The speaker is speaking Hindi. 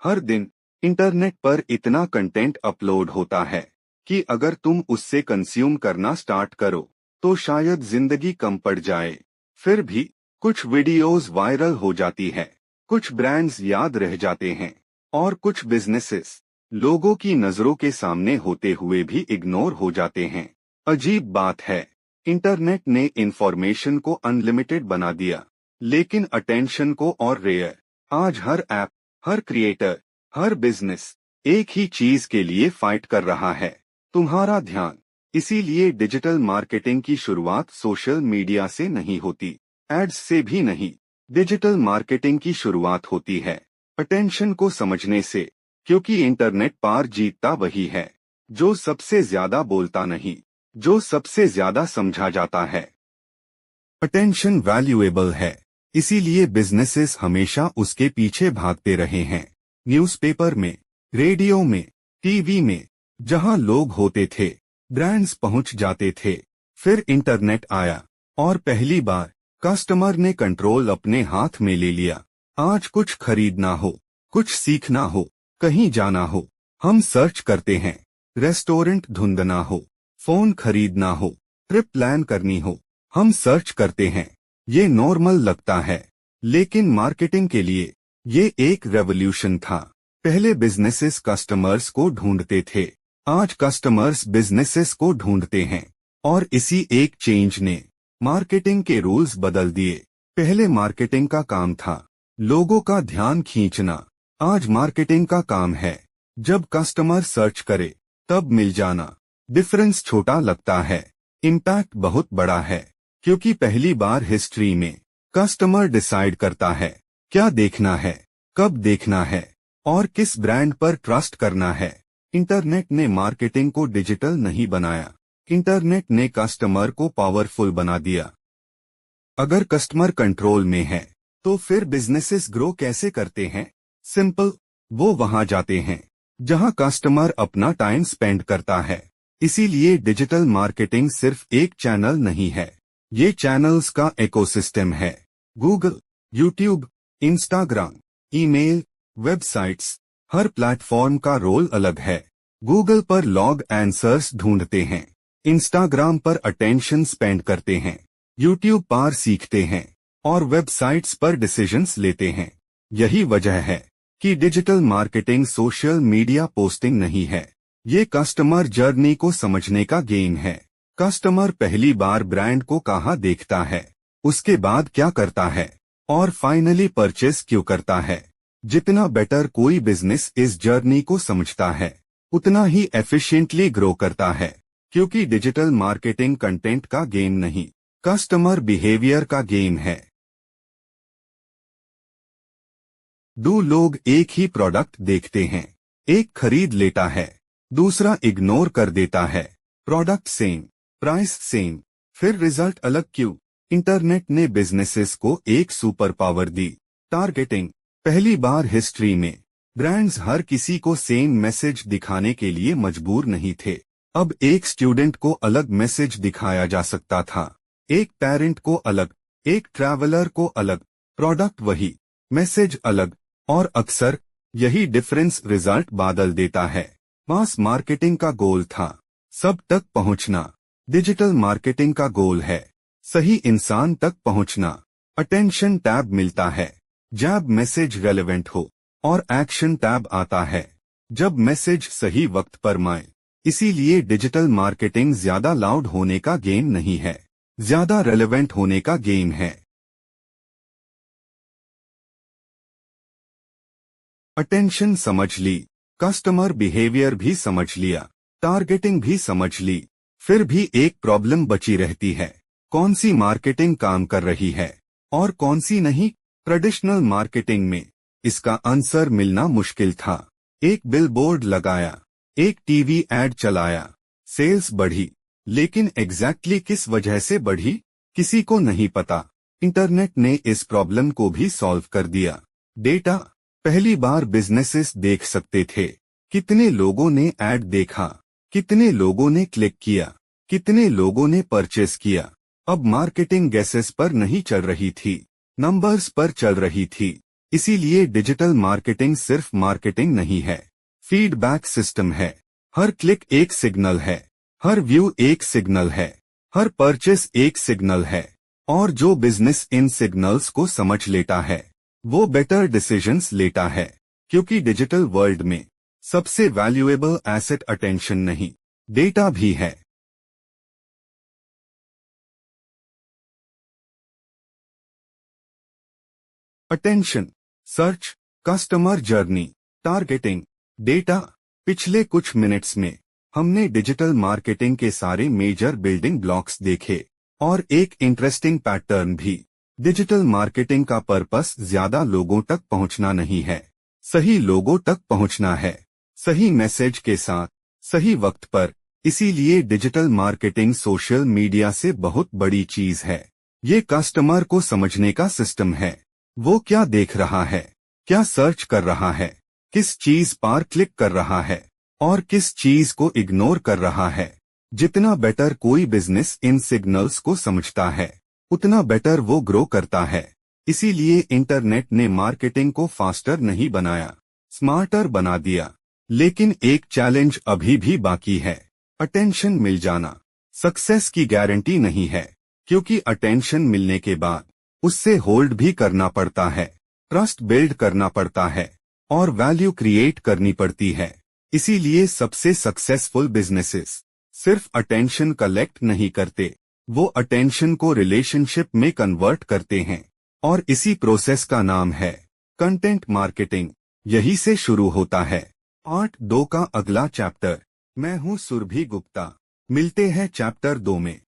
हर दिन इंटरनेट पर इतना कंटेंट अपलोड होता है कि अगर तुम उससे कंज्यूम करना स्टार्ट करो तो शायद जिंदगी कम पड़ जाए। फिर भी कुछ वीडियोस वायरल हो जाती है, कुछ ब्रांड्स याद रह जाते हैं और कुछ बिजनेसेस लोगों की नजरों के सामने होते हुए भी इग्नोर हो जाते हैं। अजीब बात है, इंटरनेट ने इंफॉर्मेशन को अनलिमिटेड बना दिया, लेकिन अटेंशन को और रेयर। आज हर ऐप, हर क्रिएटर, हर बिजनेस एक ही चीज के लिए फाइट कर रहा है, तुम्हारा ध्यान। इसीलिए डिजिटल मार्केटिंग की शुरुआत सोशल मीडिया से नहीं होती, एड्स से भी नहीं। डिजिटल मार्केटिंग की शुरुआत होती है अटेंशन को समझने से, क्योंकि इंटरनेट पार जीतता वही है जो सबसे ज्यादा बोलता नहीं, जो सबसे ज्यादा समझा जाता है। अटेंशन वैल्यूएबल है, इसीलिए बिजनेसेस हमेशा उसके पीछे भागते रहे हैं। न्यूज़पेपर में, रेडियो में, टीवी में, जहां लोग होते थे ब्रांड्स पहुंच जाते थे। फिर इंटरनेट आया और पहली बार कस्टमर ने कंट्रोल अपने हाथ में ले लिया। आज कुछ खरीदना हो, कुछ सीखना हो, कहीं जाना हो, हम सर्च करते हैं। रेस्टोरेंट ढूंढना हो, फोन खरीदना हो, ट्रिप प्लान करनी हो, हम सर्च करते हैं। ये नॉर्मल लगता है, लेकिन मार्केटिंग के लिए ये एक रेवोल्यूशन था। पहले बिजनेसेस कस्टमर्स को ढूंढते थे, आज कस्टमर्स बिजनेसेस को ढूंढते हैं। और इसी एक चेंज ने मार्केटिंग के रूल्स बदल दिए। पहले मार्केटिंग का काम था लोगों का ध्यान खींचना, आज मार्केटिंग का काम है जब कस्टमर सर्च करे तब मिल जाना। डिफरेंस छोटा लगता है, इम्पैक्ट बहुत बड़ा है, क्योंकि पहली बार हिस्ट्री में कस्टमर डिसाइड करता है क्या देखना है, कब देखना है और किस ब्रांड पर ट्रस्ट करना है। इंटरनेट ने मार्केटिंग को डिजिटल नहीं बनाया, इंटरनेट ने कस्टमर को पावरफुल बना दिया। अगर कस्टमर कंट्रोल में है तो फिर बिजनेसेस ग्रो कैसे करते हैं? सिंपल, वो वहां जाते हैं जहां कस्टमर अपना टाइम स्पेंड करता है। इसीलिए डिजिटल मार्केटिंग सिर्फ एक चैनल नहीं है, ये चैनल्स का इकोसिस्टम है। Google, YouTube, Instagram, email, websites, हर प्लेटफॉर्म का रोल अलग है। गूगल पर लॉग आंसर्स ढूंढते हैं, इंस्टाग्राम पर अटेंशन स्पेंड करते हैं, यूट्यूब पर सीखते हैं और वेबसाइट्स पर डिसीजंस लेते हैं। यही वजह है कि digital marketing social media posting नहीं है, ये कस्टमर जर्नी को समझने का गेम है। कस्टमर पहली बार ब्रांड को कहाँ देखता है, उसके बाद क्या करता है और फाइनली परचेस क्यों करता है। जितना बेटर कोई बिजनेस इस जर्नी को समझता है, उतना ही एफिशिएंटली ग्रो करता है, क्योंकि डिजिटल मार्केटिंग कंटेंट का गेम नहीं, कस्टमर बिहेवियर का गेम है। दो लोग एक ही प्रोडक्ट देखते हैं, एक खरीद लेता है, दूसरा इग्नोर कर देता है। प्रोडक्ट सेम, प्राइस सेम, फिर रिजल्ट अलग क्यों? इंटरनेट ने बिजनेसेस को एक सुपर पावर दी, टारगेटिंग। पहली बार हिस्ट्री में ब्रांड्स हर किसी को सेम मैसेज दिखाने के लिए मजबूर नहीं थे। अब एक स्टूडेंट को अलग मैसेज दिखाया जा सकता था, एक पेरेंट को अलग, एक ट्रैवलर को अलग, प्रोडक्ट वही, मैसेज अलग। और अक्सर यही डिफरेंस रिजल्ट बदल देता है। मास मार्केटिंग का गोल था सब तक पहुंचना, डिजिटल मार्केटिंग का गोल है सही इंसान तक पहुंचना। अटेंशन टैब मिलता है जब मैसेज रेलेवेंट हो और एक्शन टैब आता है जब मैसेज सही वक्त पर आए। इसीलिए डिजिटल मार्केटिंग ज्यादा लाउड होने का गेम नहीं है, ज्यादा रेलेवेंट होने का गेम है। अटेंशन समझ ली, कस्टमर बिहेवियर भी समझ लिया, टारगेटिंग भी समझ ली, फिर भी एक प्रॉब्लम बची रहती है, कौन सी मार्केटिंग काम कर रही है और कौन सी नहीं। ट्रेडिशनल मार्केटिंग में इसका आंसर मिलना मुश्किल था। एक बिलबोर्ड लगाया, एक टीवी एड चलाया, सेल्स बढ़ी, लेकिन एग्जैक्टली किस वजह से बढ़ी किसी को नहीं पता। इंटरनेट ने इस प्रॉब्लम को भी सॉल्व कर दिया। डेटा, पहली बार बिजनेसेस देख सकते थे कितने लोगों ने ऐड देखा, कितने लोगों ने क्लिक किया, कितने लोगों ने परचेस किया। अब मार्केटिंग गैसेस पर नहीं चल रही थी, नंबर्स पर चल रही थी। इसीलिए डिजिटल मार्केटिंग सिर्फ मार्केटिंग नहीं है, फीडबैक सिस्टम है। हर क्लिक एक सिग्नल है, हर व्यू एक सिग्नल है, हर परचेस एक सिग्नल है। और जो बिजनेस इन सिग्नल्स को समझ लेता है वो बेटर डिसीजंस लेता है, क्योंकि डिजिटल वर्ल्ड में सबसे वैल्यूएबल एसेट अटेंशन नहीं, डेटा भी है। Attention, search, customer journey, targeting, data. पिछले कुछ मिनट्स में हमने डिजिटल मार्केटिंग के सारे मेजर बिल्डिंग ब्लॉक्स देखे और एक इंटरेस्टिंग पैटर्न भी। डिजिटल मार्केटिंग का पर्पस ज्यादा लोगों तक पहुंचना नहीं है, सही लोगों तक पहुंचना है, सही मैसेज के साथ, सही वक्त पर। इसीलिए डिजिटल मार्केटिंग सोशल मीडिया से बहुत बड़ी चीज है। ये कस्टमर को समझने का सिस्टम है। वो क्या देख रहा है, क्या सर्च कर रहा है, किस चीज पर क्लिक कर रहा है और किस चीज को इग्नोर कर रहा है। जितना बेटर कोई बिजनेस इन सिग्नल्स को समझता है उतना बेटर वो ग्रो करता है। इसीलिए इंटरनेट ने मार्केटिंग को फास्टर नहीं बनाया, स्मार्टर बना दिया। लेकिन एक चैलेंज अभी भी बाकी है, अटेंशन मिल जाना। सक्सेस की गारंटी नहीं है, क्योंकि अटेंशन मिलने के बाद उससे होल्ड भी करना पड़ता है, ट्रस्ट बिल्ड करना पड़ता है और वैल्यू क्रिएट करनी पड़ती है। इसीलिए सबसे सक्सेसफुल बिजनेसेस सिर्फ अटेंशन कलेक्ट नहीं करते, वो अटेंशन को रिलेशनशिप में कन्वर्ट करते हैं। और इसी प्रोसेस का नाम है कंटेंट मार्केटिंग। यही से शुरू होता है पार्ट 2 का अगला चैप्टर। मैं हूं सुरभि गुप्ता। मिलते हैं चैप्टर 2 में।